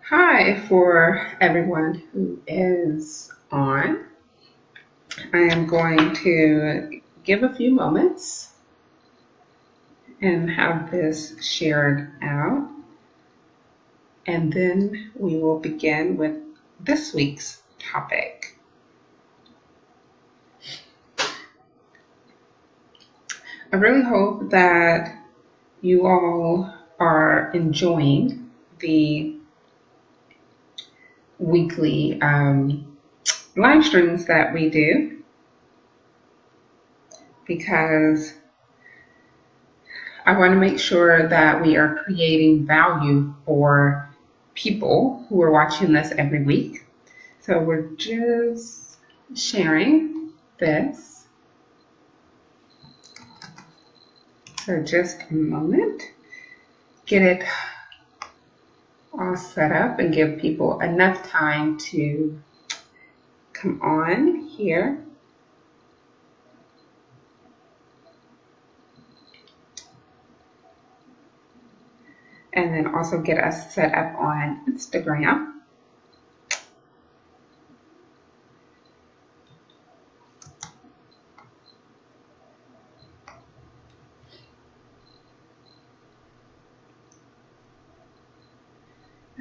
Hi for everyone who is on. I am going to give a few moments and have this shared out, and then we will begin with this week's topic. I really hope that you all are enjoying the weekly live streams that we do, because I want to make sure that we are creating value for people who are watching this every week. So we're just sharing this. So just a moment, get it all set up and give people enough time to come on here. And then also get us set up on Instagram.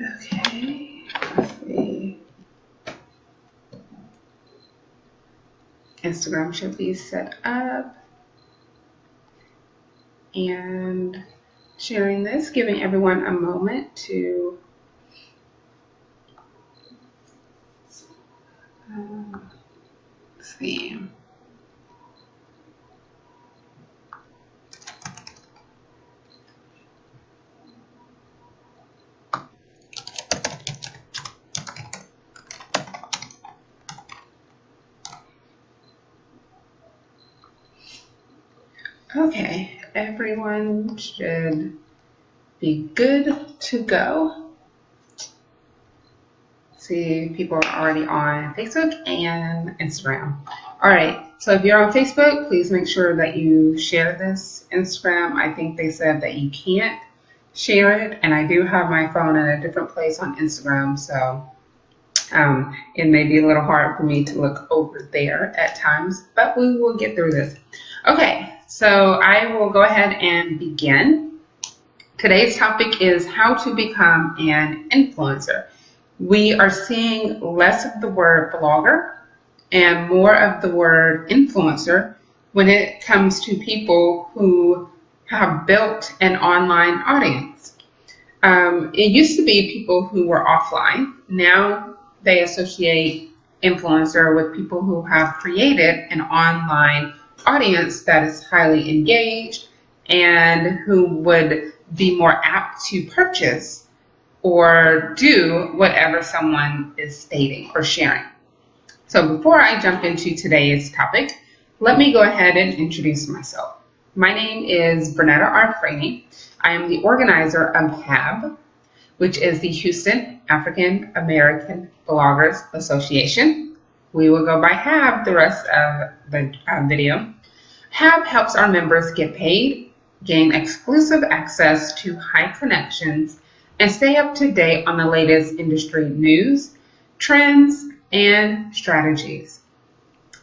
Okay, let's see. Instagram should be set up. And sharing this, giving everyone a moment to see. Okay, everyone should be good to go. See, people are already on Facebook and Instagram. All right, so if you're on Facebook, please make sure that you share this. Instagram, I think they said that you can't share it, and I do have my phone in a different place on Instagram, so it may be a little hard for me to look over there at times, but we will get through this. Okay, so I will go ahead and begin. Today's topic is how to become an influencer. We are seeing less of the word blogger and more of the word influencer when it comes to people who have built an online audience. It used to be people who were offline. Now they associate influencer with people who have created an online audience that is highly engaged and who would be more apt to purchase or do whatever someone is stating or sharing. So before I jump into today's topic, let me go ahead and introduce myself. My name is Bernetta R. Franey. I am the organizer of HAAB, which is the Houston African American Bloggers Association. We will go by HAAB the rest of the video. HAAB helps our members get paid, gain exclusive access to high connections, and stay up to date on the latest industry news, trends, and strategies.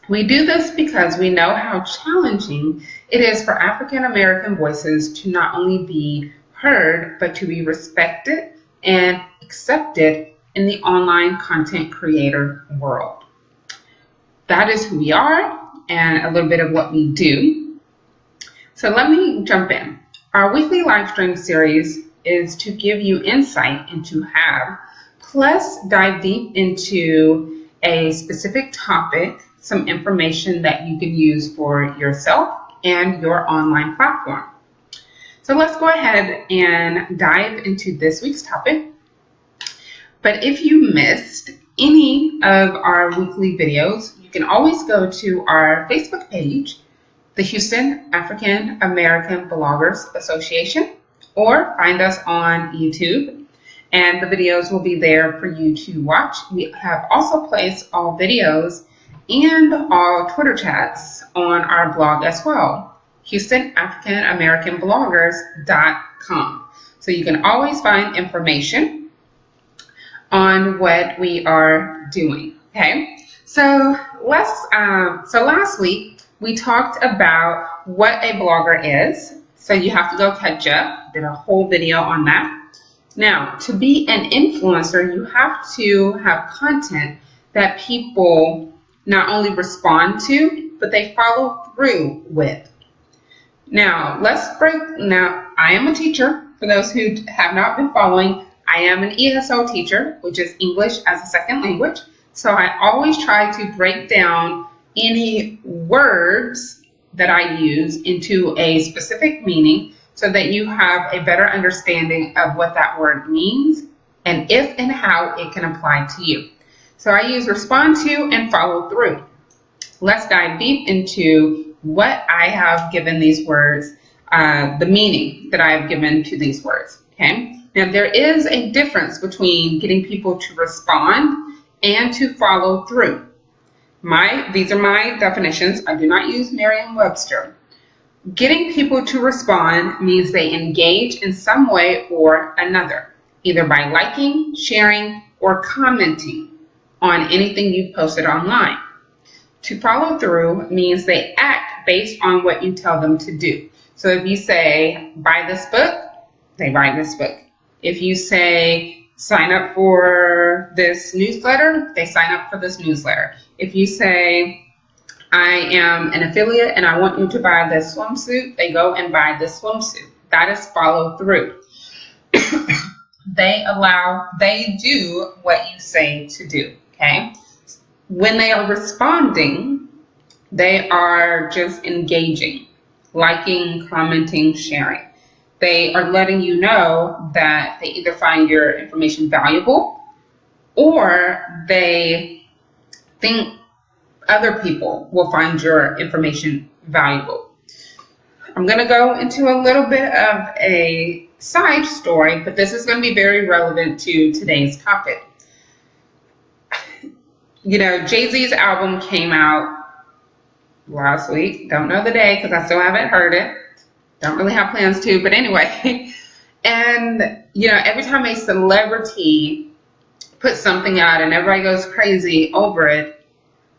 We do this because we know how challenging it is for African American voices to not only be heard, but to be respected and accepted in the online content creator world. That is who we are and a little bit of what we do. So let me jump in. Our weekly live stream series is to give you insight into HAAB, plus dive deep into a specific topic, some information that you can use for yourself and your online platform. So let's go ahead and dive into this week's topic. But if you missed any of our weekly videos, you can always go to our Facebook page, the Houston African American Bloggers Association, or find us on YouTube, and the videos will be there for you to watch. We have also placed all videos and all Twitter chats on our blog as well, HoustonAfricanAmericanBloggers.com. So you can always find information. on what we are doing. Okay, so last week we talked about what a blogger is. So you have to go catch up. Did a whole video on that. Now, to be an influencer, you have to have content that people not only respond to, but they follow through with. Now, I am a teacher. For those who have not been following, I am an ESL teacher, which is English as a second language. So I always try to break down any words that I use into a specific meaning so that you have a better understanding of what that word means and if and how it can apply to you. So I use respond to and follow through. Let's dive deep into what I have given these words, the meaning that I have given to these words. Okay. Now there is a difference between getting people to respond and to follow through. These are my definitions. I do not use Merriam-Webster. Getting people to respond means they engage in some way or another, either by liking, sharing, or commenting on anything you've posted online. To follow through means they act based on what you tell them to do. So if you say, buy this book, they buy this book. If you say, sign up for this newsletter, they sign up for this newsletter. If you say, I am an affiliate and I want you to buy this swimsuit, they go and buy this swimsuit. That is follow through. They do what you say to do, okay? When they are responding, they are just engaging, liking, commenting, sharing. They are letting you know that they either find your information valuable or they think other people will find your information valuable. I'm going to go into a little bit of a side story, but this is going to be very relevant to today's topic. You know, Jay-Z's album came out last week. Don't know the day because I still haven't heard it. Don't really have plans to, but anyway. And, you know, every time a celebrity puts something out and everybody goes crazy over it,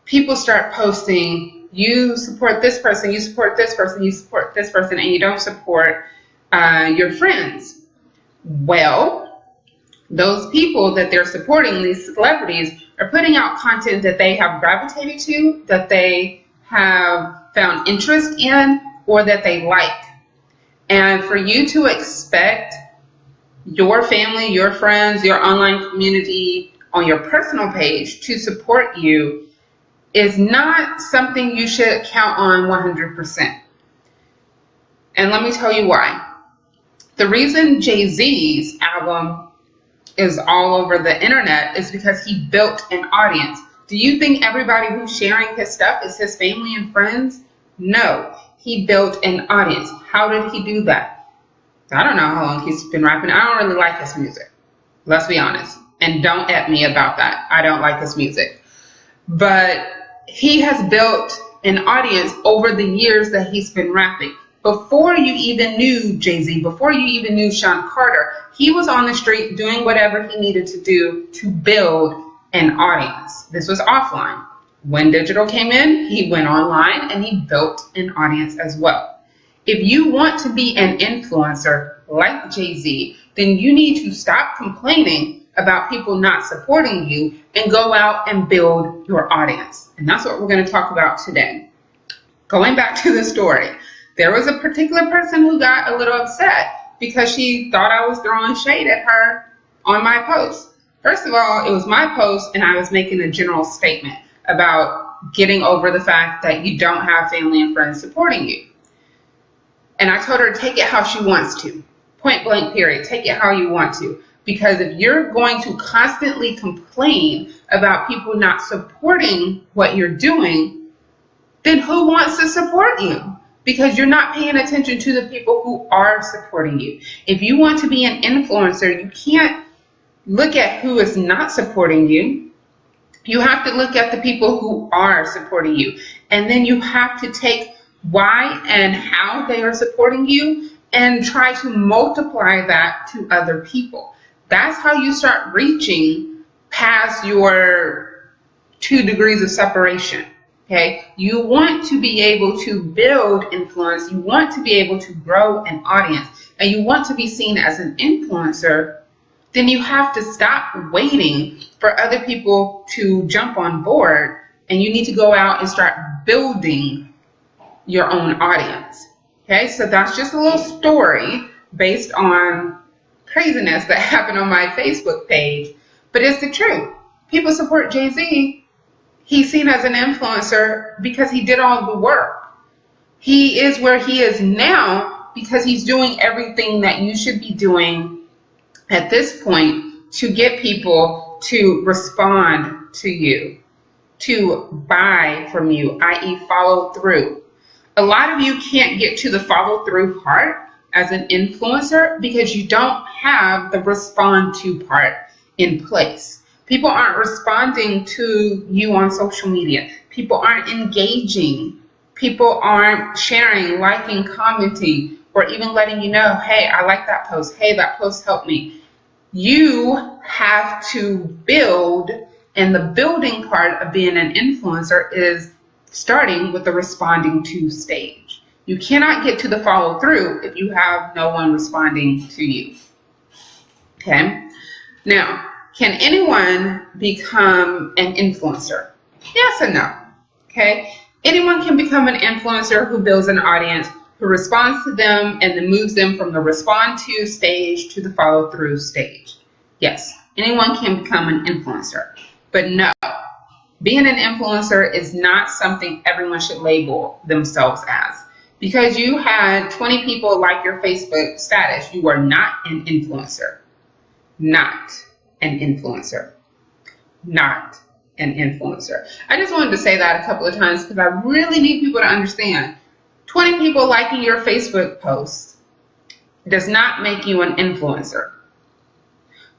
people start posting, you support this person, you support this person, you support this person, and you don't support your friends. Well, those people that they're supporting, these celebrities, are putting out content that they have gravitated to, that they have found interest in, or that they like. And for you to expect your family, your friends, your online community on your personal page to support you is not something you should count on 100%. And let me tell you why. The reason Jay-Z's album is all over the internet is because he built an audience. Do you think everybody who's sharing his stuff is his family and friends? No, he built an audience. How did he do that? I don't know how long he's been rapping. I don't really like his music. Let's be honest. And don't at me about that. I don't like his music. But he has built an audience over the years that he's been rapping. Before you even knew Jay-Z, before you even knew Sean Carter, he was on the street doing whatever he needed to do to build an audience. This was offline. When digital came in, he went online and he built an audience as well. If you want to be an influencer like Jay-Z, then you need to stop complaining about people not supporting you and go out and build your audience. And that's what we're going to talk about today. Going back to the story, there was a particular person who got a little upset because she thought I was throwing shade at her on my post. First of all, it was my post and I was making a general statement about getting over the fact that you don't have family and friends supporting you. And I told her to take it how she wants to. Point blank period. Take it how you want to. Because if you're going to constantly complain about people not supporting what you're doing, then who wants to support you? Because you're not paying attention to the people who are supporting you. If you want to be an influencer, you can't look at who is not supporting you. You have to look at the people who are supporting you. And then you have to take why and how they are supporting you and try to multiply that to other people. That's how you start reaching past your 2 degrees of separation. Okay, you want to be able to build influence, you want to be able to grow an audience, and you want to be seen as an influencer, then you have to stop waiting for other people to jump on board, and you need to go out and start building your own audience. Okay, so that's just a little story based on craziness that happened on my Facebook page, but it's the truth. People support Jay-Z. He's seen as an influencer because he did all the work. He is where he is now because he's doing everything that you should be doing at this point to get people to respond to you, to buy from you, i.e. follow through. A lot of you can't get to the follow through part as an influencer because you don't have the respond to part in place. People aren't responding to you on social media. People aren't engaging. People aren't sharing, liking, commenting, or even letting you know, hey, I like that post. Hey, that post helped me. You have to build, and the building part of being an influencer is starting with the responding to stage. You cannot get to the follow through if you have no one responding to you. Okay? Now, can anyone become an influencer? Yes and no. Okay? Anyone can become an influencer who builds an audience, who responds to them and then moves them from the respond to stage to the follow through stage. Yes, anyone can become an influencer. But no, being an influencer is not something everyone should label themselves as. Because you had 20 people like your Facebook status, you are not an influencer. Not an influencer. Not an influencer. I just wanted to say that a couple of times because I really need people to understand. 20 people liking your Facebook post does not make you an influencer.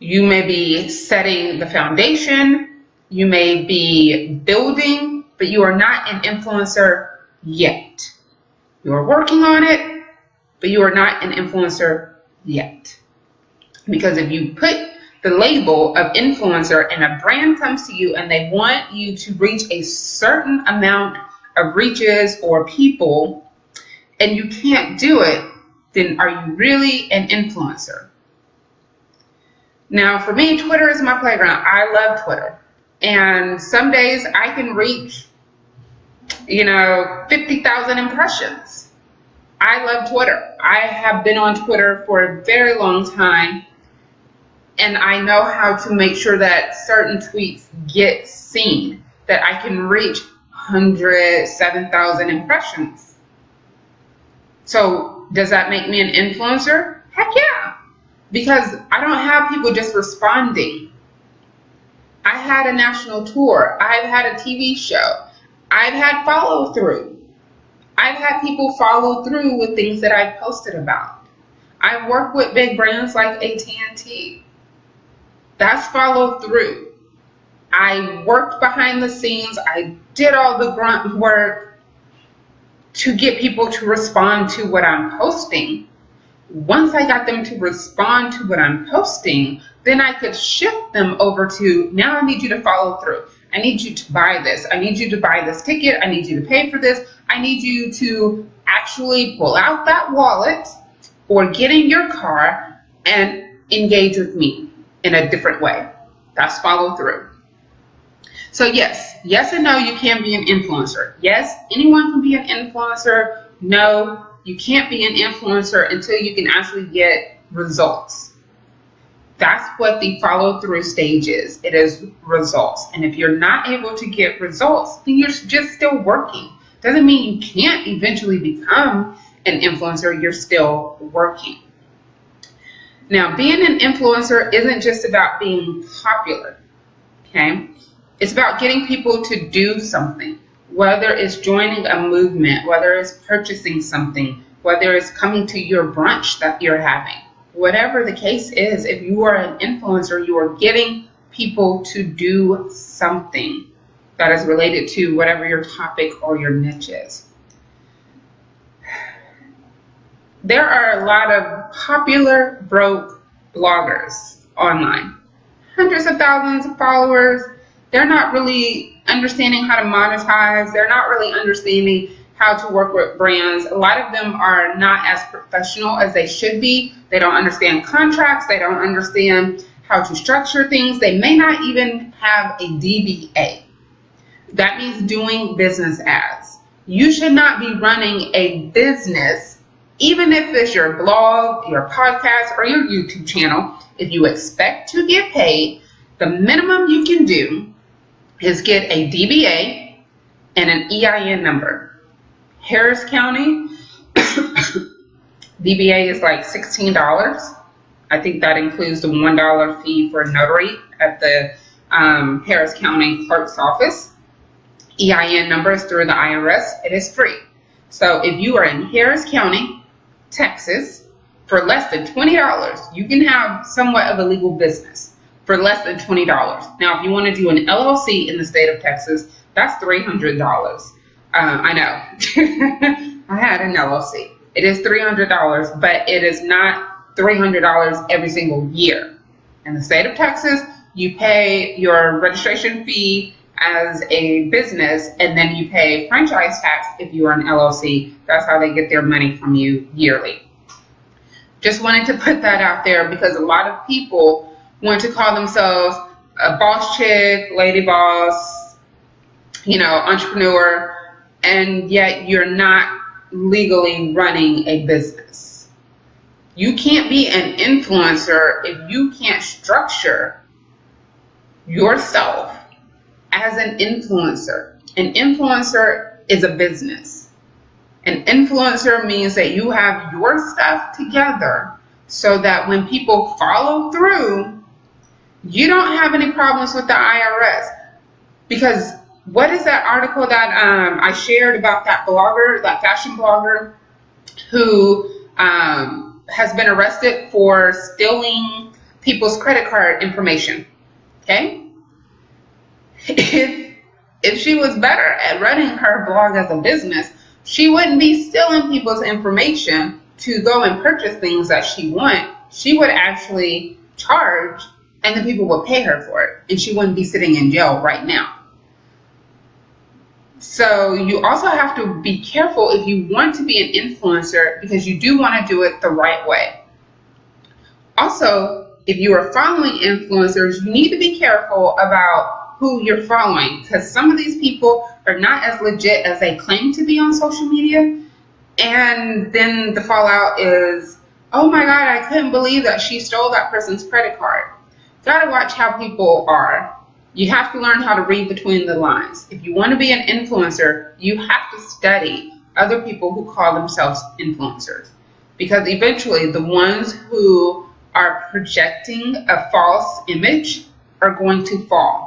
You may be setting the foundation, you may be building, but you are not an influencer yet. You are working on it, but you are not an influencer yet. Because if you put the label of influencer and a brand comes to you and they want you to reach a certain amount of reaches or people and you can't do it, then are you really an influencer? Now, for me, Twitter is my playground. I love Twitter. And some days I can reach, 50,000 impressions. I love Twitter. I have been on Twitter for a very long time. And I know how to make sure that certain tweets get seen, that I can reach 107,000 impressions. So does that make me an influencer? Heck yeah. Because I don't have people just responding. I had a national tour. I've had a TV show. I've had follow through. I've had people follow through with things that I've posted about. I've worked with big brands like AT&T. That's follow through. I worked behind the scenes. I did all the grunt work to get people to respond to what I'm posting. Once I got them to respond to what I'm posting, then I could shift them over to, now I need you to follow through. I need you to buy this. I need you to buy this ticket. I need you to pay for this. I need you to actually pull out that wallet or get in your car and engage with me in a different way. That's follow through. So yes and no, you can be an influencer. Yes, anyone can be an influencer. No, you can't be an influencer until you can actually get results. That's what the follow through stage is. It is results. And if you're not able to get results, then you're just still working. Doesn't mean you can't eventually become an influencer. You're still working. Now, being an influencer isn't just about being popular, okay? It's about getting people to do something, whether it's joining a movement, whether it's purchasing something, whether it's coming to your brunch that you're having. Whatever the case is, if you are an influencer, you are getting people to do something that is related to whatever your topic or your niche is. There are a lot of popular broke bloggers online. hundreds of thousands of followers. They're not really understanding how to monetize. They're not really understanding how to work with brands. A lot of them are not as professional as they should be. They don't understand contracts. They don't understand how to structure things. They may not even have a DBA. That means doing business as. You should not be running a business, even if it's your blog, your podcast, or your YouTube channel. If you expect to get paid, the minimum you can do is get a DBA and an EIN number. Harris County, DBA is like $16. I think that includes the $1 fee for notary at the Harris County clerk's office. EIN number is through the IRS. It is free. So if you are in Harris County, Texas, for less than $20, you can have somewhat of a legal business for less than $20. Now, if you want to do an LLC in the state of Texas, that's $300. I know. I had an LLC. It is $300, but it is not $300 every single year. In the state of Texas, you pay your registration fee as a business, and then you pay franchise tax if you are an LLC. That's how they get their money from you yearly. Just wanted to put that out there because a lot of people want to call themselves a boss chick, lady boss, entrepreneur, and yet you're not legally running a business. You can't be an influencer if you can't structure yourself as an influencer. An influencer is a business. An influencer means that you have your stuff together so that when people follow through, you don't have any problems with the IRS. Because what is that article that I shared about that blogger, that fashion blogger, who has been arrested for stealing people's credit card information? Okay? If she was better at running her blog as a business, she wouldn't be stealing people's information to go and purchase things that she wants. She would actually charge, and the people would pay her for it, and she wouldn't be sitting in jail right now. So you also have to be careful if you want to be an influencer, because you do want to do it the right way. Also, if you are following influencers, you need to be careful about who you're following, because some of these people are not as legit as they claim to be on social media. And then the fallout is, oh my God, I couldn't believe that she stole that person's credit card. Gotta watch how people are. You have to learn how to read between the lines. If you want to be an influencer, you have to study other people who call themselves influencers, because eventually the ones who are projecting a false image are going to fall.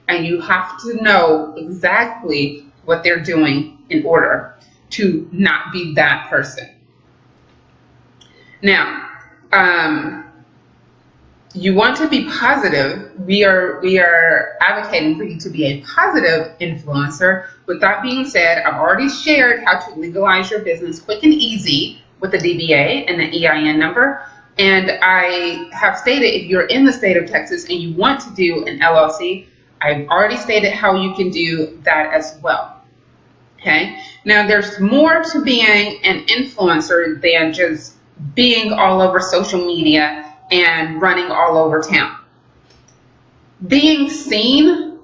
And you have to know exactly what they're doing in order to not be that person. Now, you want to be positive. We are advocating for you to be a positive influencer. With that being said, I've already shared how to legalize your business quick and easy with the DBA and the EIN number. And I have stated if you're in the state of Texas and you want to do an LLC, I've already stated how you can do that as well. Okay. Now, there's more to being an influencer than just being all over social media and running all over town. Being seen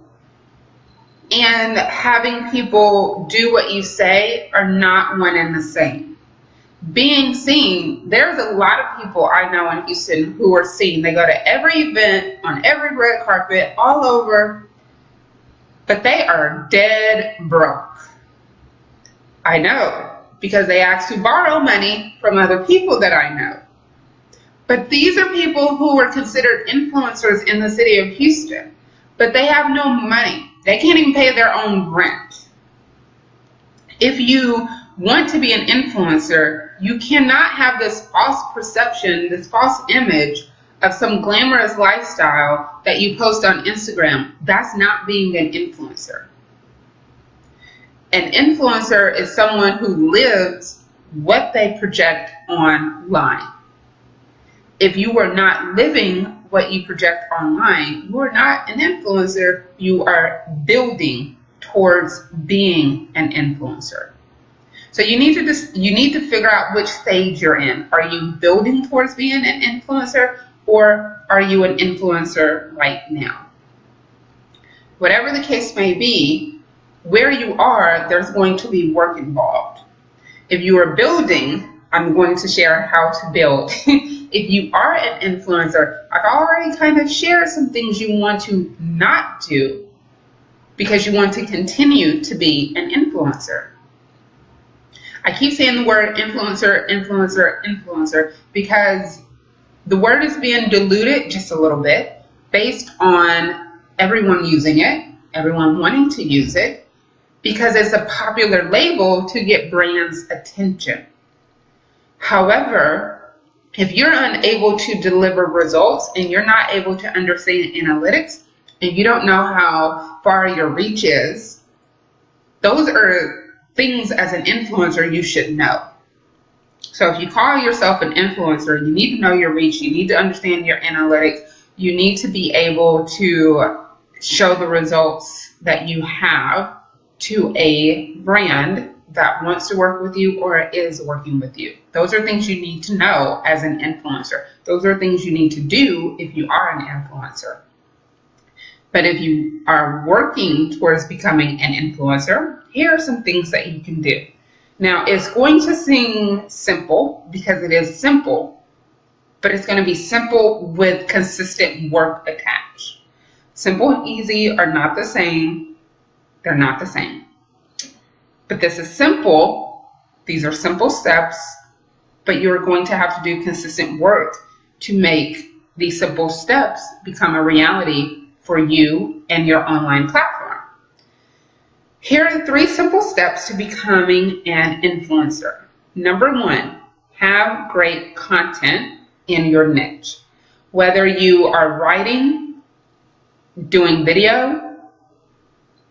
and having people do what you say are not one and the same. Being seen, there's a lot of people I know in Houston who are seen. They go to every event, on every red carpet, all over, but they are dead broke. I know, because they ask to borrow money from other people that I know. But these are people who are considered influencers in the city of Houston, but they have no money. They can't even pay their own rent. If you want to be an influencer, you cannot have this false perception, this false image of some glamorous lifestyle that you post on Instagram. That's not being an influencer. An influencer is someone who lives what they project online. If you are not living what you project online, you are not an influencer. You are building towards being an influencer. So you need to figure out which stage you're in. Are you building towards being an influencer, or are you an influencer right now? Whatever the case may be, where you are, there's going to be work involved. If you are building, I'm going to share how to build. If you are an influencer, I've already kind of shared some things you want to not do because you want to continue to be an influencer. I keep saying the word influencer, influencer, influencer because the word is being diluted just a little bit based on everyone using it, everyone wanting to use it, because it's a popular label to get brands' attention. However, if you're unable to deliver results and you're not able to understand analytics and you don't know how far your reach is, those are things as an influencer you should know. So if you call yourself an influencer, you need to know your reach, you need to understand your analytics, you need to be able to show the results that you have to a brand that wants to work with you or is working with you. Those are things you need to know as an influencer. Those are things you need to do if you are an influencer. But if you are working towards becoming an influencer, here are some things that you can do. Now, it's going to seem simple because it is simple, but it's going to be simple with consistent work attached. Simple and easy are not the same. They're not the same. But this is simple. These are simple steps, but you're going to have to do consistent work to make these simple steps become a reality for you and your online platform. Here are 3 simple steps to becoming an influencer. Number 1, have great content in your niche. Whether you are writing, doing video,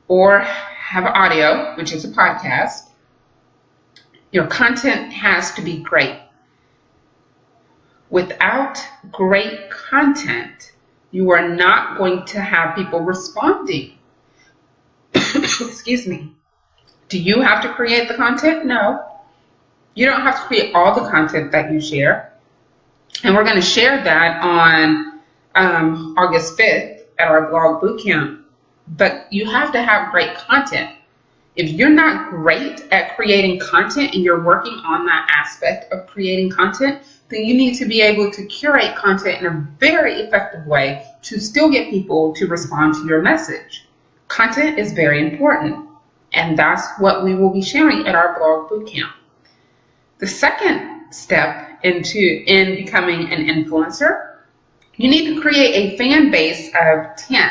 or have audio, which is a podcast, your content has to be great. Without great content, you are not going to have people responding. Excuse me. Do you have to create the content? No. You don't have to create all the content that you share. And we're going to share that on August 5th at our blog bootcamp. But you have to have great content. If you're not great at creating content and you're working on that aspect of creating content, then you need to be able to curate content in a very effective way to still get people to respond to your message. Content is very important, and that's what we will be sharing at our blog bootcamp. The second step in becoming an influencer, you need to create a fan base of 10.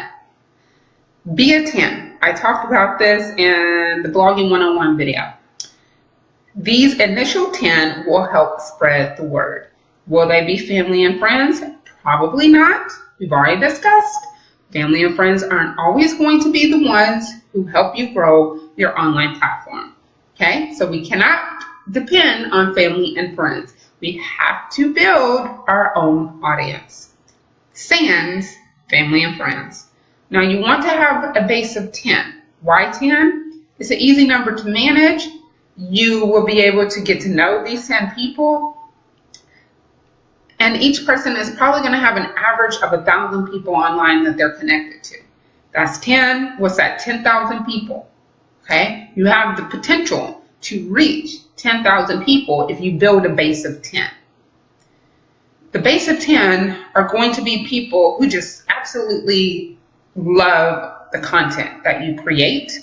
Be a 10. I talked about this in the Blogging 101 video. These initial 10 will help spread the word. Will they be family and friends? Probably not. We've already discussed. Family and friends aren't always going to be the ones who help you grow your online platform. Okay? So we cannot depend on family and friends. We have to build our own audience. Sans family and friends. Now you want to have a base of 10. Why 10? It's an easy number to manage. You will be able to get to know these 10 people. And each person is probably going to have an average of 1,000 people online that they're connected to. That's 10. What's that? 10,000 people. Okay? You have the potential to reach 10,000 people if you build a base of 10. The base of 10 are going to be people who just absolutely love the content that you create,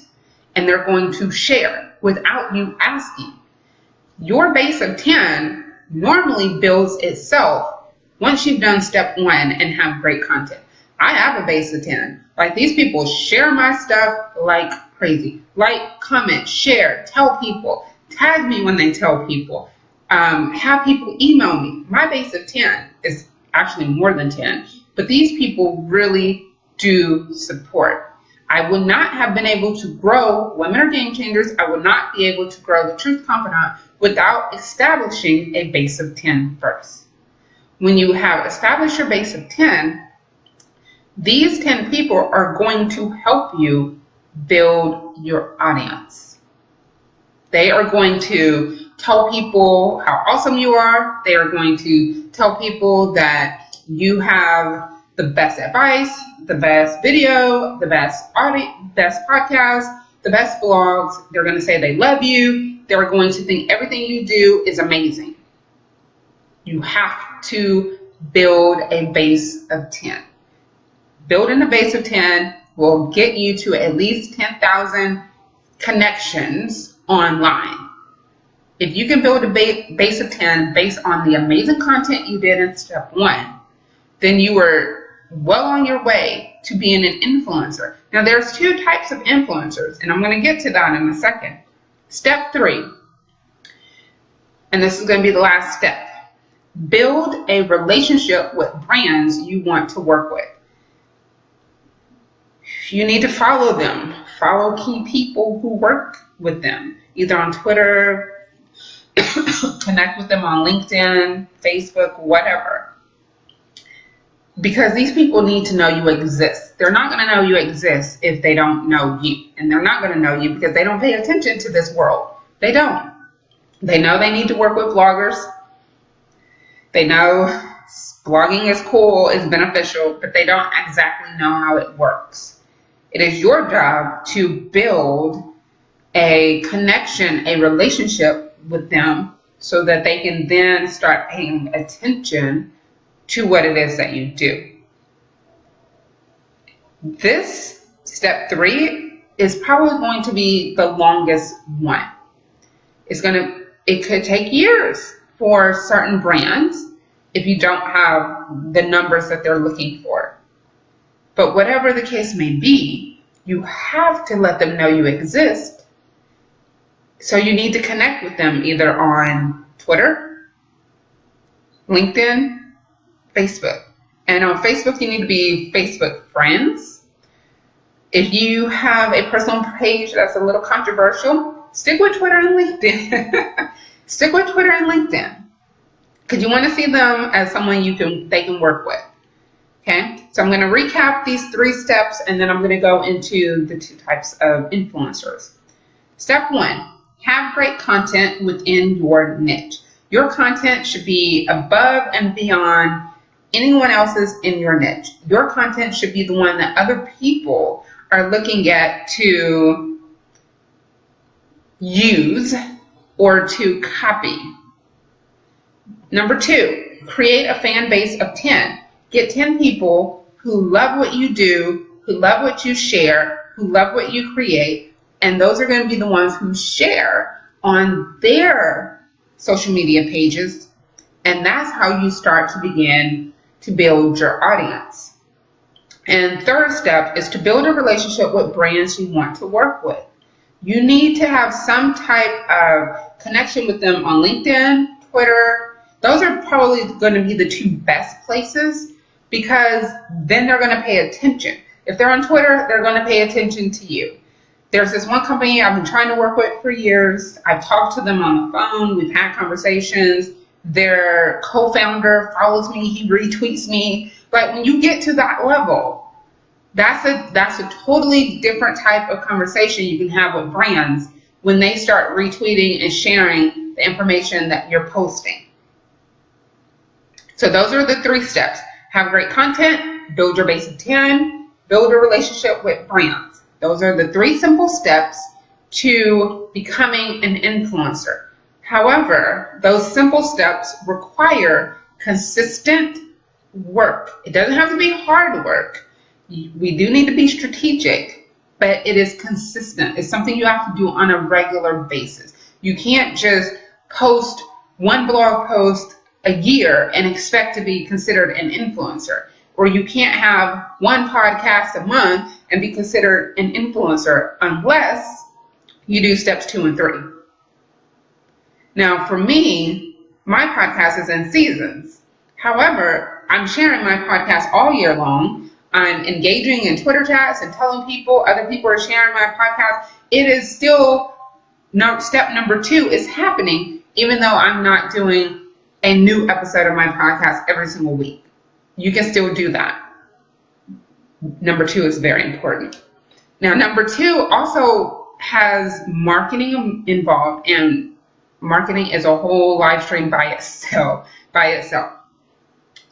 and they're going to share without you asking. Your base of 10 normally builds itself once you've done step 1 and have great content. I have a base of 10. Like, these people share my stuff like crazy. Like, comment, share, tell people, tag me when they tell people, have people email me. My base of 10 is actually more than 10, but these people really do support. I would not have been able to grow Women Are Game Changers. I would not be able to grow The Truth Confidant without establishing a base of 10 first. When you have established your base of 10, These 10 people are going to help you build your audience. They are going to tell people how awesome you are. They are going to tell people that you have the best advice, the best video, the best audio, best podcast, the best blogs. They're going to say they love you. They're going to think everything you do is amazing. You have to build a base of 10. Building a base of 10 will get you to at least 10,000 connections online. If you can build a base of 10 based on the amazing content you did in step 1, then you are well on your way to being an influencer. Now, there's 2 types of influencers, and I'm going to get to that in a second. Step 3, and this is going to be the last step. Build a relationship with brands you want to work with. You need to follow them. Follow key people who work with them, either on Twitter, connect with them on LinkedIn, Facebook, whatever. Because these people need to know you exist. They're not going to know you exist if they don't know you. And they're not going to know you because they don't pay attention to this world. They don't. They know they need to work with bloggers. They know blogging is cool, is beneficial, but they don't exactly know how it works. It is your job to build a connection, a relationship with them so that they can then start paying attention to what it is that you do. This step 3 is probably going to be the longest one. It could take years for certain brands if you don't have the numbers that they're looking for. But whatever the case may be, you have to let them know you exist. So you need to connect with them either on Twitter, LinkedIn, Facebook. And on Facebook, you need to be Facebook friends. If you have a personal page that's a little controversial, stick with Twitter and LinkedIn. Stick with Twitter and LinkedIn. Because you want to see them as someone they can work with. Okay? So I'm going to recap these 3 steps, and then I'm going to go into the 2 types of influencers. Step 1, have great content within your niche. Your content should be above and beyond anyone else's in your niche. Your content should be the one that other people are looking at to use or to copy. Number 2, create a fan base of 10. Get 10 people who love what you do, who love what you share, who love what you create, and those are going to be the ones who share on their social media pages, and that's how you start to begin to build your audience. And 3rd step is to build a relationship with brands you want to work with. You need to have some type of connection with them on LinkedIn, Twitter. Those are probably going to be the 2 best places because then they're going to pay attention. If they're on Twitter, they're going to pay attention to you. There's this one company I've been trying to work with for years. I've talked to them on the phone. We've had conversations. Their co-founder follows me. He retweets me. But when you get to that level, that's a totally different type of conversation you can have with brands when they start retweeting and sharing the information that you're posting. So those are the 3 steps. Have great content, build your base of 10, build a relationship with brands. Those are the 3 simple steps to becoming an influencer. However, those simple steps require consistent work. It doesn't have to be hard work. We do need to be strategic, but it is consistent. It's something you have to do on a regular basis. You can't just post one blog post a year and expect to be considered an influencer. Or you can't have one podcast a month and be considered an influencer unless you do steps 2 and 3. Now, for me, my podcast is in seasons. However, I'm sharing my podcast all year long. I'm engaging in Twitter chats and telling people, other people are sharing my podcast. It is still, step number 2 is happening, even though I'm not doing a new episode of my podcast every single week. You can still do that. Number 2 is very important. Now, number 2 also has marketing involved, and marketing is a whole live stream by itself.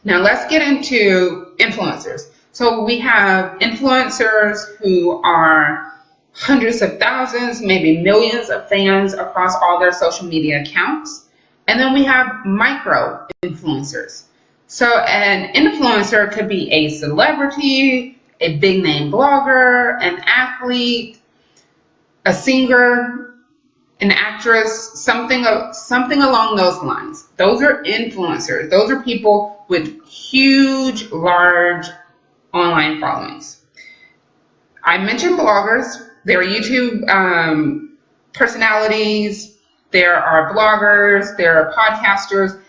Now, let's get into influencers. So we have influencers who are hundreds of thousands, maybe millions of fans across all their social media accounts. And then we have micro influencers. So an influencer could be a celebrity, a big name blogger, an athlete, a singer, an actress, something along those lines. Those are influencers. Those are people with huge, large online followings. I mentioned bloggers. There are YouTube personalities. There are bloggers. There are podcasters.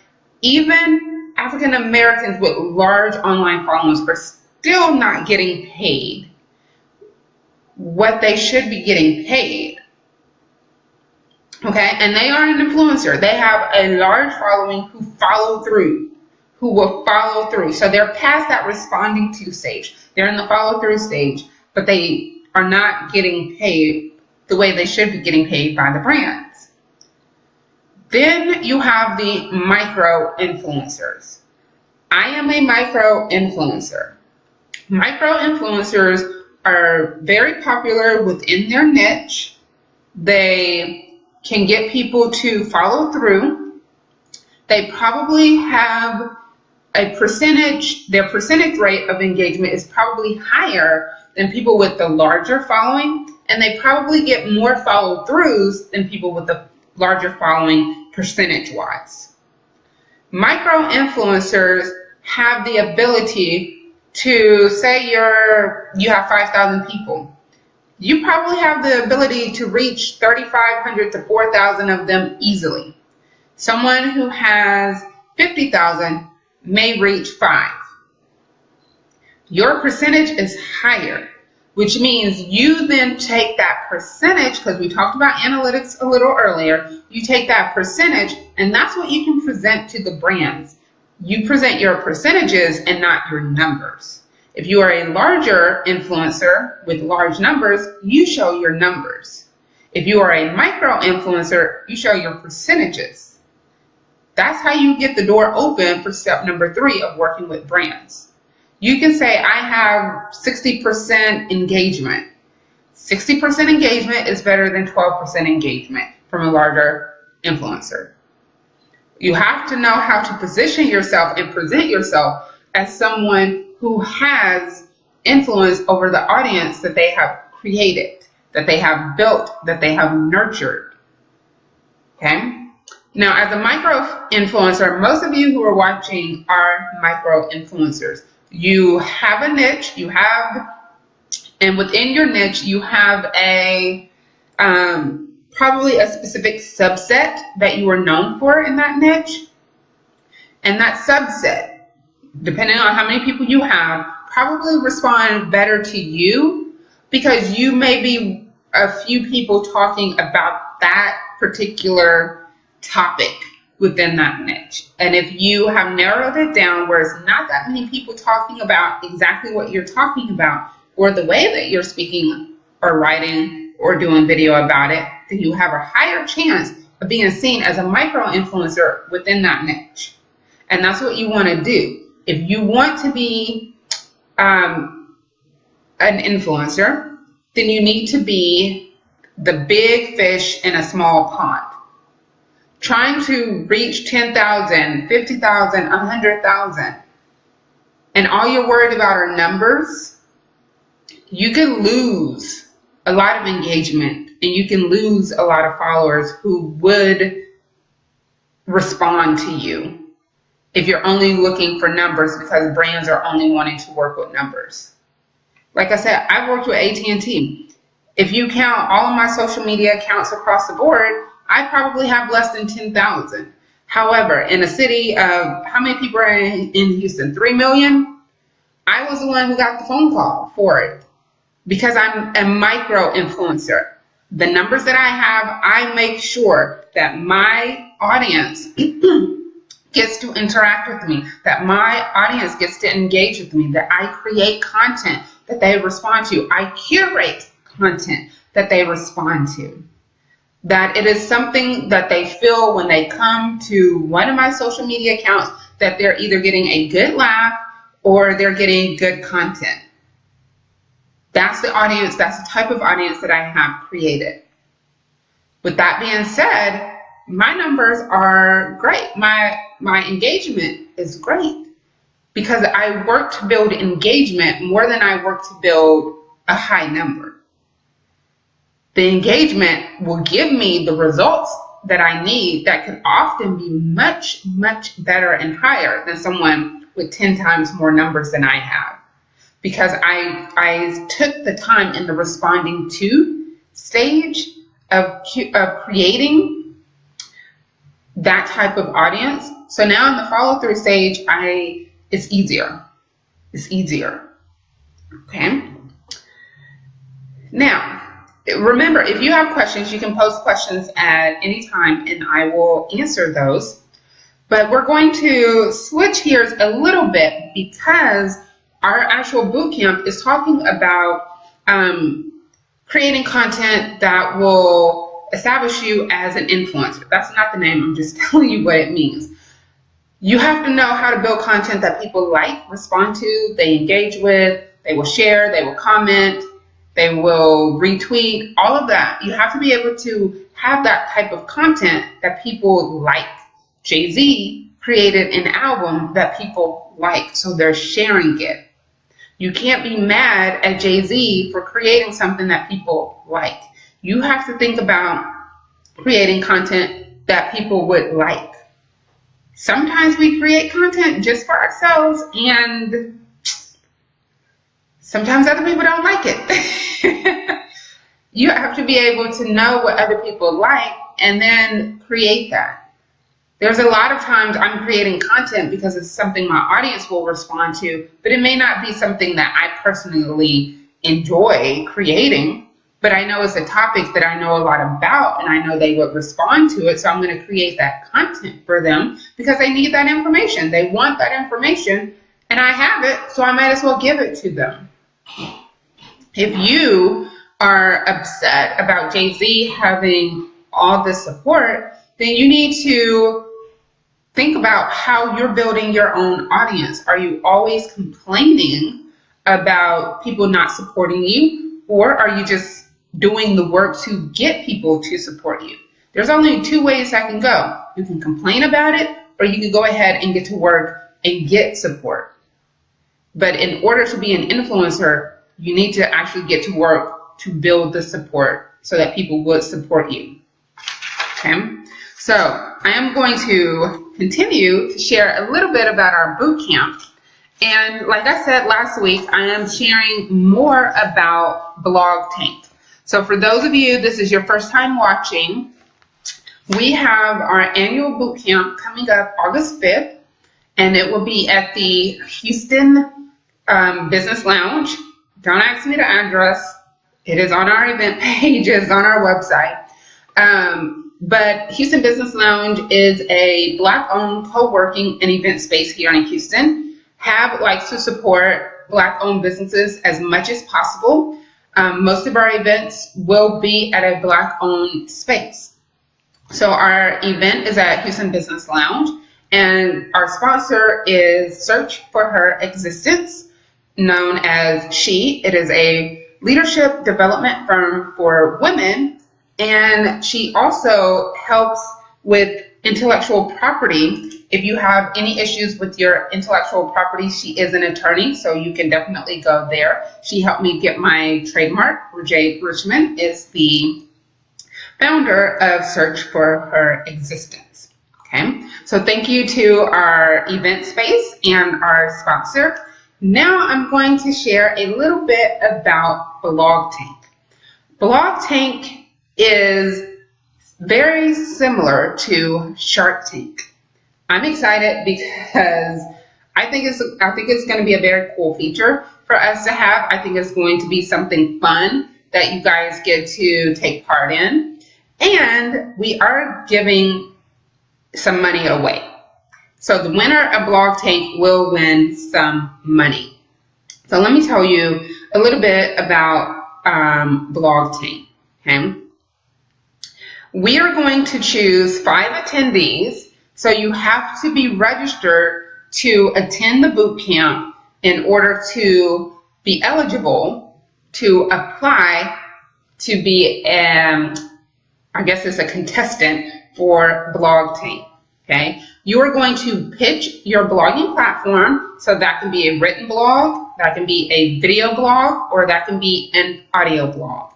Even African Americans with large online followings are still not getting paid what they should be getting paid. Okay, and they are an influencer. They have a large following who will follow through. So they're past that responding to stage. They're in the follow through stage, but they are not getting paid the way they should be getting paid by the brands. Then you have the micro influencers. I am a micro influencer. Micro influencers are very popular within their niche. They can get people to follow through. They probably have a percentage, their percentage rate of engagement is probably higher than people with the larger following, and they probably get more follow throughs than people with the larger following percentage-wise. Micro influencers have the ability to say you have 5,000 people. You probably have the ability to reach 3,500 to 4,000 of them easily. Someone who has 50,000 may reach 5. Your percentage is higher, which means you then take that percentage, because we talked about analytics a little earlier, you take that percentage and that's what you can present to the brands. You present your percentages and not your numbers. If you are a larger influencer with large numbers, you show your numbers. If you are a micro influencer, you show your percentages. That's how you get the door open for step number 3 of working with brands. You can say, I have 60% engagement. 60% engagement is better than 12% engagement from a larger influencer. You have to know how to position yourself and present yourself as someone who has influence over the audience that they have created, that they have built, that they have nurtured. Okay? Now, as a micro influencer, most of you who are watching are micro influencers. You have a niche, and within your niche, you have a probably a specific subset that you are known for in that niche. And that subset, depending on how many people you have, probably respond better to you because you may be a few people talking about that particular topic within that niche. And if you have narrowed it down where it's not that many people talking about exactly what you're talking about or the way that you're speaking or writing or doing video about it, then you have a higher chance of being seen as a micro influencer within that niche. And that's what you want to do. If you want to be an influencer, then you need to be the big fish in a small pond. Trying to reach 10,000, 50,000, 100,000, and all you're worried about are numbers, you can lose a lot of engagement and you can lose a lot of followers who would respond to you if you're only looking for numbers because brands are only wanting to work with numbers. Like I said, I've worked with AT&T. If you count all of my social media accounts across the board, I probably have less than 10,000. However, in a city of, how many people are in Houston? 3 million? I was the one who got the phone call for it because I'm a micro influencer. The numbers that I have, I make sure that my audience gets to interact with me, that my audience gets to engage with me, that I create content that they respond to. I curate content that they respond to. That it is something that they feel when they come to one of my social media accounts that they're either getting a good laugh or they're getting good content. That's the audience, that's the type of audience that I have created. With that being said, my numbers are great. My engagement is great because I work to build engagement more than I work to build a high number. The engagement will give me the results that I need that could often be much, much better and higher than someone with 10 times more numbers than I have. Because I took the time in the responding to stage of creating that type of audience. So now in the follow through stage, it's easier. It's easier. Okay. Now, remember, if you have questions, you can post questions at any time and I will answer those. But we're going to switch gears a little bit because our actual bootcamp is talking about creating content that will establish you as an influencer. That's not the name, I'm just telling you what it means. You have to know how to build content that people like, respond to, they engage with, they will share, they will comment, they will retweet, all of that. You have to be able to have that type of content that people like. Jay-Z created an album that people like, so they're sharing it. You can't be mad at Jay-Z for creating something that people like. You have to think about creating content that people would like. Sometimes we create content just for ourselves and sometimes other people don't like it. You have to be able to know what other people like and then create that. There's a lot of times I'm creating content because it's something my audience will respond to, but it may not be something that I personally enjoy creating, but I know it's a topic that I know a lot about and I know they would respond to it, so I'm going to create that content for them because they need that information. They want that information and I have it, so I might as well give it to them. If you are upset about Jay-Z having all this support, then you need to think about how you're building your own audience. Are you always complaining about people not supporting you, or are you just doing the work to get people to support you? There's only two ways that can go. You can complain about it, or you can go ahead and get to work and get support. But in order to be an influencer, you need to actually get to work to build the support so that people would support you. Okay? So I am going to continue to share a little bit about our boot camp. And like I said last week, I am sharing more about Blog Tank. So for those of you, this is your first time watching, we have our annual boot camp coming up August 5th, and it will be at the Houston Business Lounge. Don't ask me the address. It is on our event pages on our website. But Houston Business Lounge is a Black-owned co-working and event space here in Houston. HAAB likes to support Black-owned businesses as much as possible. Most of our events will be at a Black-owned space. So our event is at Houston Business Lounge, and our sponsor is Search for Her Existence, known as SHE. It is a leadership development firm for women, and she also helps with intellectual property. If you have any issues with your intellectual property, she is an attorney, so you can definitely go there. She helped me get my trademark. Jade Richmond is the founder of Search for Her Existence. Okay, so thank you to our event space and our sponsor. Now I'm going to share a little bit about Blog Tank. Blog Tank is very similar to Shark Tank. I'm excited because I think it's going to be a very cool feature for us to have. I think it's going to be something fun that you guys get to take part in, and we are giving some money away. So the winner of Blog Tank will win some money. So let me tell you a little bit about Blog Tank. Okay, we are going to choose 5 attendees. So you have to be registered to attend the boot camp in order to be eligible to apply to be, I guess it's a contestant for Blog Tank. Okay, you are going to pitch your blogging platform. So that can be a written blog, that can be a video blog, or that can be an audio blog.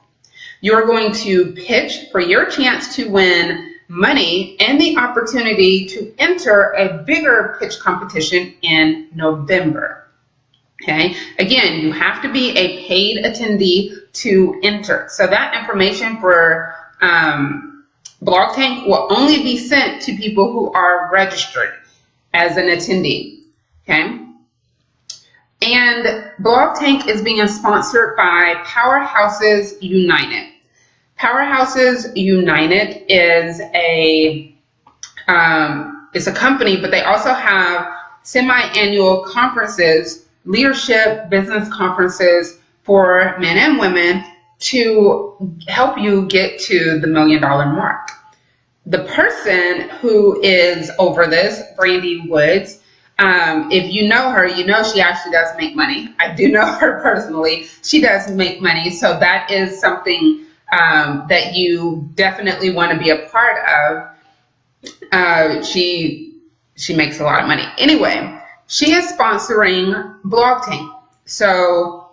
You're going to pitch for your chance to win money and the opportunity to enter a bigger pitch competition in November. Okay, again, you have to be a paid attendee to enter. So that information for Blog Tank will only be sent to people who are registered as an attendee. Okay, and Blog Tank is being sponsored by Powerhouses United. Powerhouses United is a company, but they also have semi-annual conferences, leadership business conferences for men and women to help you get to the $1 million mark. The person who is over this, Brandy Woods, if you know her, you know she actually does make money. I do know her personally. She does make money, so that is something that you definitely want to be a part of. She makes a lot of money. Anyway, she is sponsoring Blog Tank. So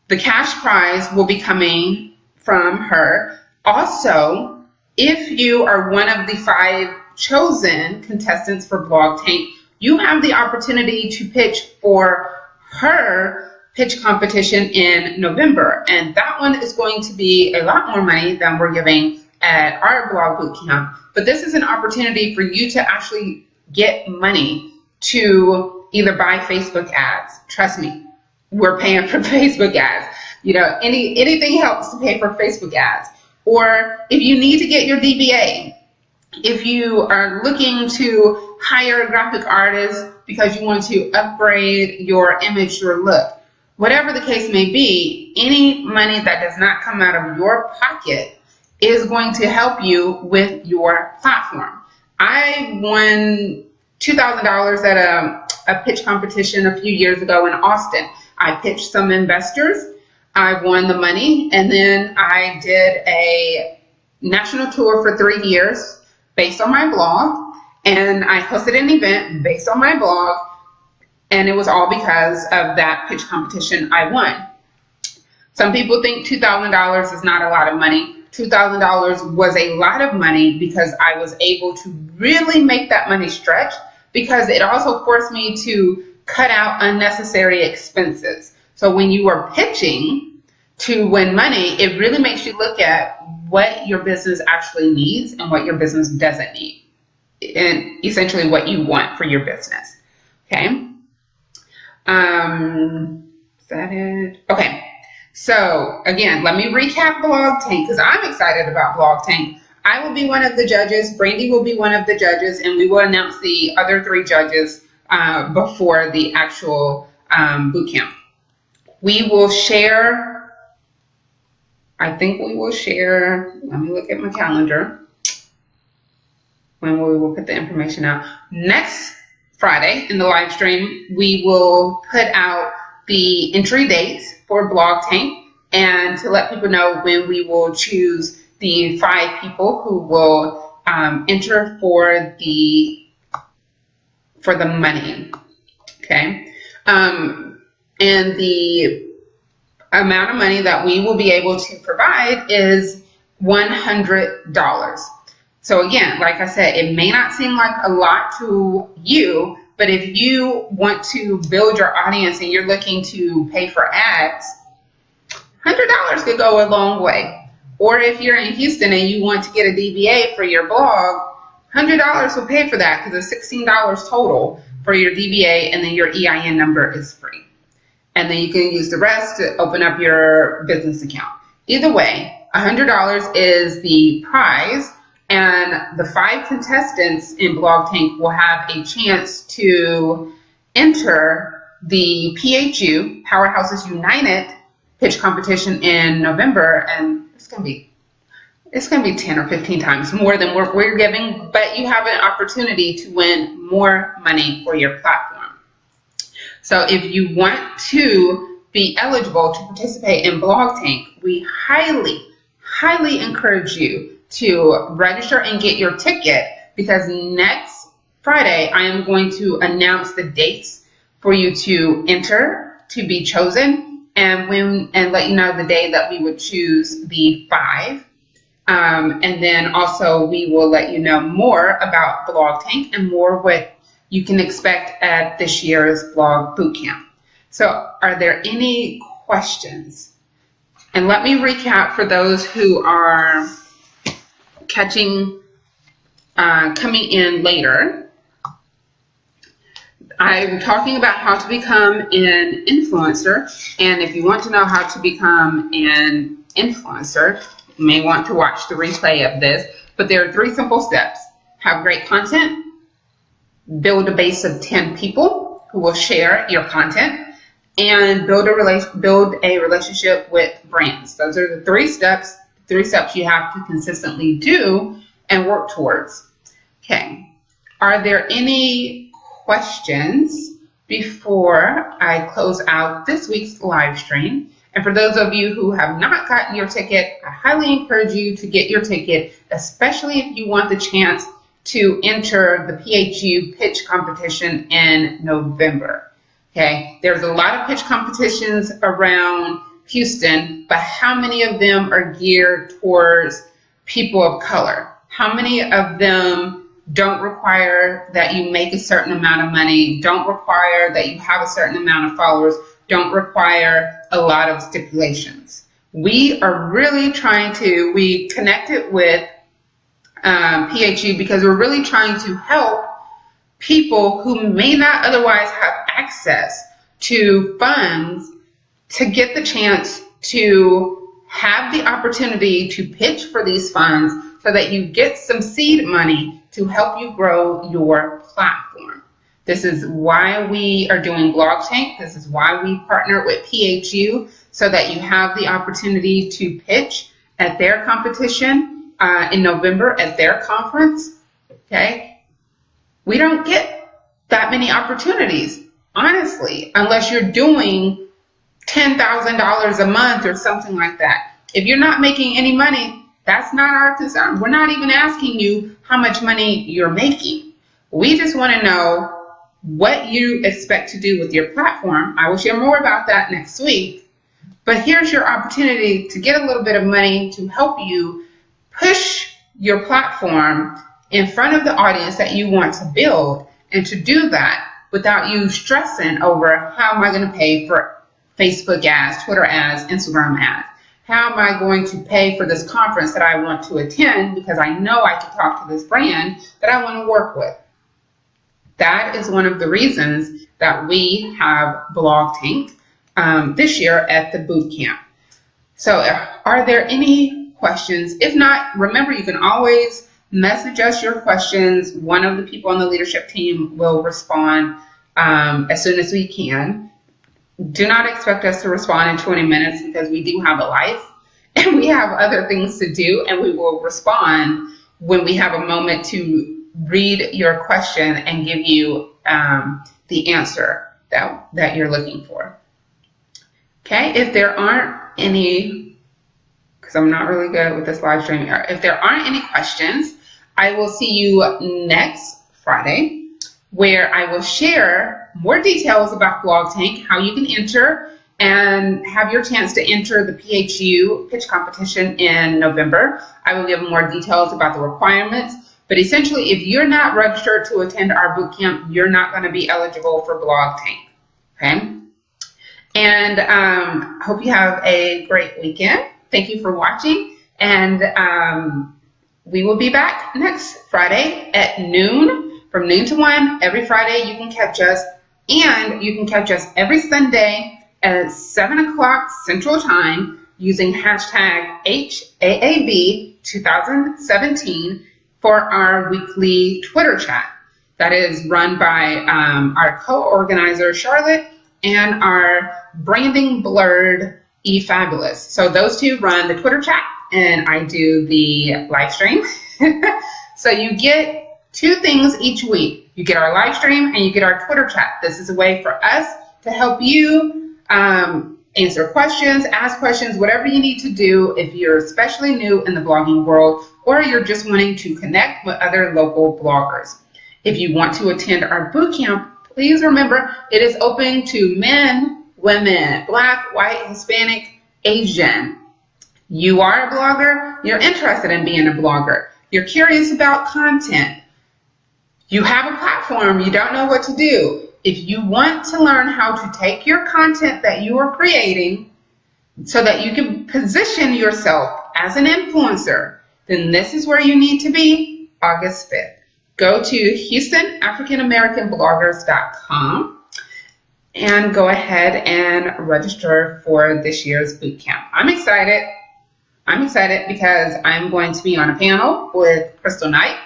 the cash prize will be coming from her. Also, if you are one of the 5 chosen contestants for Blog Tank, you have the opportunity to pitch for her pitch competition in November, and that one is going to be a lot more money than we're giving at our blog bootcamp. But this is an opportunity for you to actually get money to either buy Facebook ads. Trust me, we're paying for Facebook ads. You know, anything helps to pay for Facebook ads. Or if you need to get your DBA, if you are looking to hire a graphic artist because you want to upgrade your image, your look, whatever the case may be, any money that does not come out of your pocket is going to help you with your platform. I won $2,000 at a pitch competition a few years ago in Austin. I pitched some investors, I won the money, and then I did a national tour for 3 years based on my blog, and I hosted an event based on my blog, and it was all because of that pitch competition I won. Some people think $2,000 is not a lot of money. $2,000 was a lot of money because I was able to really make that money stretch, because it also forced me to cut out unnecessary expenses. So when you are pitching to win money, it really makes you look at what your business actually needs and what your business doesn't need, and essentially what you want for your business. Okay. Is that it? Okay. So again, let me recap Blog Tank, because I'm excited about Blog Tank. I will be one of the judges. Brandy will be one of the judges, and we will announce the other 3 judges before the actual boot camp. We will share, I think we will share, let me look at my calendar, when we will put the information out. Next Friday in the live stream, we will put out the entry dates for Blog Tank, and to let people know when we will choose the 5 people who will enter for the money. Okay, and the amount of money that we will be able to provide is $100. So again, like I said, it may not seem like a lot to you, but if you want to build your audience and you're looking to pay for ads, $100 could go a long way. Or if you're in Houston and you want to get a DBA for your blog, $100 will pay for that, because it's $16 total for your DBA, and then your EIN number is free. And then you can use the rest to open up your business account. Either way, $100 is the prize, and the 5 contestants in Blog Tank will have a chance to enter the PHU, Powerhouses United, pitch competition in November, and it's going to be 10 or 15 times more than what we're giving, but you have an opportunity to win more money for your platform. So if you want to be eligible to participate in Blog Tank, we highly encourage you to register and get your ticket, because next Friday I am going to announce the dates for you to enter to be chosen, and let you know the day that we would choose the 5. And then also we will let you know more about Blog Tank and more what you can expect at this year's Blog Bootcamp. So are there any questions? And let me recap for those who are coming in later. I'm talking about how to become an influencer, and if you want to know how to become an influencer, you may want to watch the replay of this, but there are 3 simple steps. Have great content, build a base of 10 people who will share your content, and build a relationship with brands. Those are the 3 steps you have to consistently do and work towards. Okay, are there any questions before I close out this week's live stream? And for those of you who have not gotten your ticket, I highly encourage you to get your ticket, especially if you want the chance to enter the PHU pitch competition in November. Okay, there's a lot of pitch competitions around Houston, but how many of them are geared towards people of color? How many of them don't require that you make a certain amount of money, don't require that you have a certain amount of followers, don't require a lot of stipulations? We are really we connected with PHU because we're really trying to help people who may not otherwise have access to funds to get the chance to have the opportunity to pitch for these funds so that you get some seed money to help you grow your platform. This is why we are doing Blog Tank. This is why we partner with PHU, so that you have the opportunity to pitch at their competition in November at their conference. Okay, we don't get that many opportunities, honestly, unless you're doing $10,000 a month or something like that. If you're not making any money, that's not our concern. We're not even asking you how much money you're making. We just want to know what you expect to do with your platform. I will share more about that next week. But here's your opportunity to get a little bit of money to help you push your platform in front of the audience that you want to build, and to do that without you stressing over how am I going to pay for Facebook ads, Twitter ads, Instagram ads. How am I going to pay for this conference that I want to attend because I know I can talk to this brand that I want to work with? That is one of the reasons that we have Blog Tank this year at the boot camp. So are there any questions? If not, remember, you can always message us your questions. One of the people on the leadership team will respond as soon as we can. Do not expect us to respond in 20 minutes because we do have a life and we have other things to do, and we will respond when we have a moment to read your question and give you the answer that you're looking for. Okay, if there aren't any, because I'm not really good with this live stream, if there aren't any questions, I will see you next Friday, where I will share more details about Blog Tank, how you can enter and have your chance to enter the PHU pitch competition in November. I will give more details about the requirements, but essentially, if you're not registered to attend our bootcamp, you're not going to be eligible for Blog Tank. Okay? And hope you have a great weekend. Thank you for watching, and we will be back next Friday at noon. From noon to 1, every Friday you can catch us, and you can catch us every Sunday at 7 o'clock Central Time using hashtag HAAB 2017 for our weekly Twitter chat. That is run by our co-organizer, Charlotte, and our Branding Blurred eFabulous. So those two run the Twitter chat, and I do the live stream. So you get two things each week. You get our live stream and you get our Twitter chat. This is a way for us to help you answer questions, ask questions, whatever you need to do if you're especially new in the blogging world or you're just wanting to connect with other local bloggers. If you want to attend our bootcamp, please remember it is open to men, women, Black, white, Hispanic, Asian. You are a blogger, you're interested in being a blogger, you're curious about content, you have a platform, you don't know what to do. If you want to learn how to take your content that you are creating so that you can position yourself as an influencer, then this is where you need to be August 5th. Go to HoustonAfricanAmericanBloggers.com and go ahead and register for this year's boot camp. I'm excited. I'm excited because I'm going to be on a panel with Crystal Knight.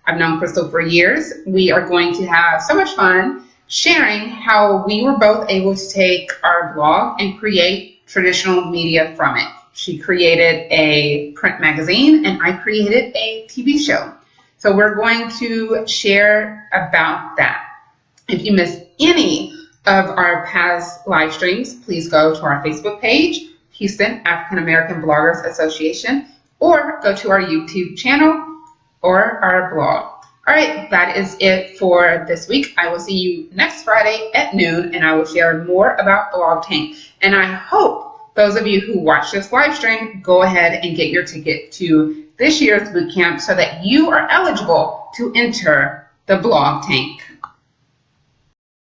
I've known Crystal for years. We are going to have so much fun sharing how we were both able to take our blog and create traditional media from it. She created a print magazine and I created a TV show. So we're going to share about that. If you missed any of our past live streams, please go to our Facebook page, Houston African American Bloggers Association, or go to our YouTube channel or our blog. All right, that is it for this week. I will see you next Friday at noon, and I will share more about Blog Tank. And I hope those of you who watch this live stream go ahead and get your ticket to this year's bootcamp so that you are eligible to enter the Blog Tank.